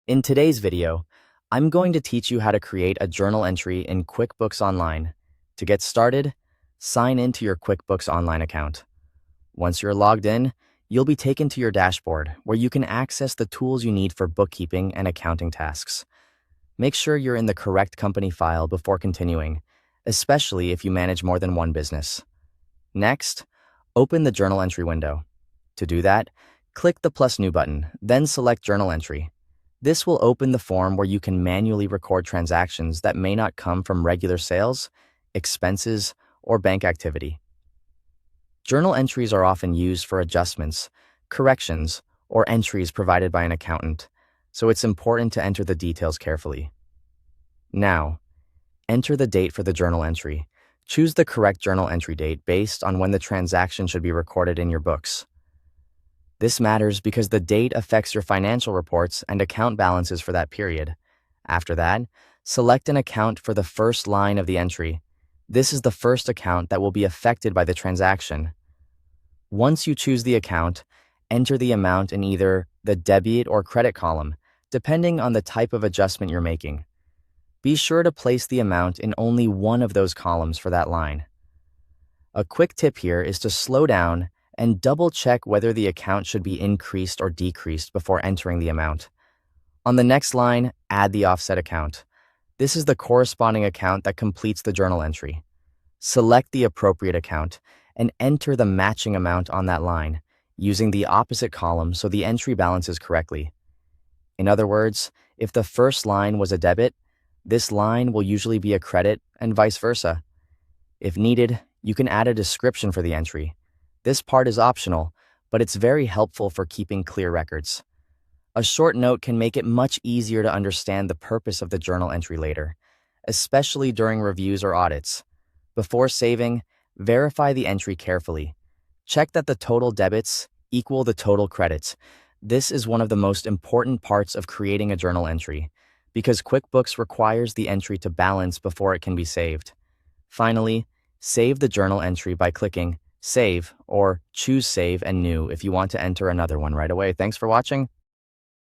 In today's video, I'm going to teach you how to create a journal entry in QuickBooks Online. To get started, sign into your QuickBooks Online account. Once you're logged in, you'll be taken to your dashboard where you can access the tools you need for bookkeeping and accounting tasks. Make sure you're in the correct company file before continuing, especially if you manage more than one business. Next, open the journal entry window. To do that, click the plus new button, then select journal entry. This will open the form where you can manually record transactions that may not come from regular sales, expenses, or bank activity. Journal entries are often used for adjustments, corrections, or entries provided by an accountant, so it's important to enter the details carefully. Now, enter the date for the journal entry. Choose the correct journal entry date based on when the transaction should be recorded in your books. This matters because the date affects your financial reports and account balances for that period. After that, select an account for the first line of the entry. This is the first account that will be affected by the transaction. Once you choose the account, enter the amount in either the debit or credit column, depending on the type of adjustment you're making. Be sure to place the amount in only one of those columns for that line. A quick tip here is to slow down and double-check whether the account should be increased or decreased before entering the amount. On the next line, add the offset account. This is the corresponding account that completes the journal entry. Select the appropriate account and enter the matching amount on that line, using the opposite column so the entry balances correctly. In other words, if the first line was a debit, this line will usually be a credit and vice versa. If needed, you can add a description for the entry. This part is optional, but it's very helpful for keeping clear records. A short note can make it much easier to understand the purpose of the journal entry later, especially during reviews or audits. Before saving, verify the entry carefully. Check that the total debits equal the total credits. This is one of the most important parts of creating a journal entry, because QuickBooks requires the entry to balance before it can be saved. Finally, save the journal entry by clicking Save or choose Save and New if you want to enter another one right away. Thanks for watching.